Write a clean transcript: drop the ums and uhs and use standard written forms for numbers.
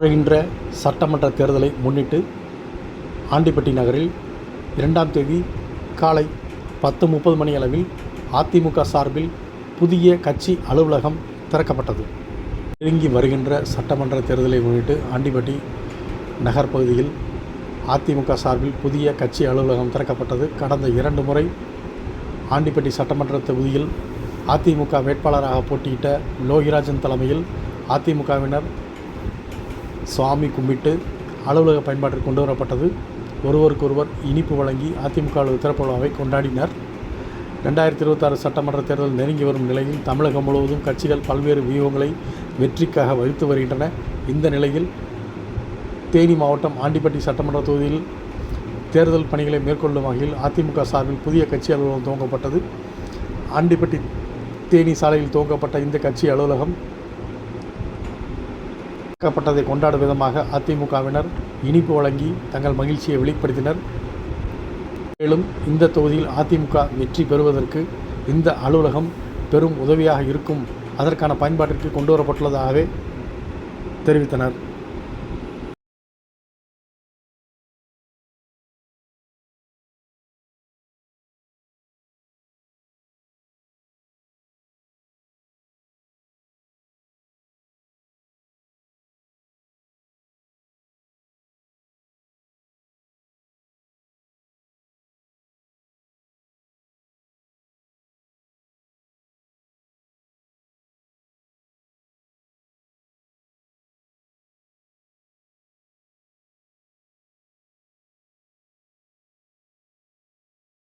வருகின்ற சட்டமன்ற தேர்தலை முன்னிட்டு ஆண்டிப்பட்டி நகரில் 2ஆம் தேதி காலை 10:30 மணியளவில் அதிமுக சார்பில் புதிய கட்சி அலுவலகம் திறக்கப்பட்டது. நெருங்கி வருகின்ற சட்டமன்ற தேர்தலை முன்னிட்டு ஆண்டிப்பட்டி நகர் பகுதியில் அதிமுக சார்பில் புதிய கட்சி அலுவலகம் திறக்கப்பட்டது. கடந்த 2 முறை ஆண்டிப்பட்டி சட்டமன்ற தொகுதியில் அதிமுக வேட்பாளராக போட்டியிட்ட லோகிராஜன் தலைமையில் அதிமுகவினர் சுவாமி கும்பிட்டு அலுவலக பயன்பாட்டிற்கு கொண்டு வரப்பட்டது. ஒருவருக்கொருவர் இனிப்பு வழங்கி அதிமுக திறப்பு விழாவை கொண்டாடினர். 2026 சட்டமன்ற தேர்தல் நெருங்கி வரும் நிலையில் தமிழகம் முழுவதும் கட்சிகள் பல்வேறு வியூகங்களை வெற்றிக்காக வகுத்து வருகின்றன. இந்த நிலையில் தேனி மாவட்டம் ஆண்டிப்பட்டி சட்டமன்ற தொகுதியில் தேர்தல் பணிகளை மேற்கொள்ளும் வகையில் அதிமுக சார்பில் புதிய கட்சி அலுவலகம் துவங்கப்பட்டது. ஆண்டிப்பட்டி தேனி சாலையில் துவங்கப்பட்ட இந்த கட்சி அலுவலகம் திறக்கப்பட்டதை கொண்டாடும் விதமாக அதிமுகவினர் இனிப்பு வழங்கி தங்கள் மகிழ்ச்சியை வெளிப்படுத்தினர். மேலும் இந்த தொகுதியில் அதிமுக வெற்றி பெறுவதற்கு இந்த அலுவலகம் பெரும் உதவியாக இருக்கும், அதற்கான பயன்பாட்டிற்கு கொண்டு வரப்பட்டுள்ளதாகவே தெரிவித்தனர்.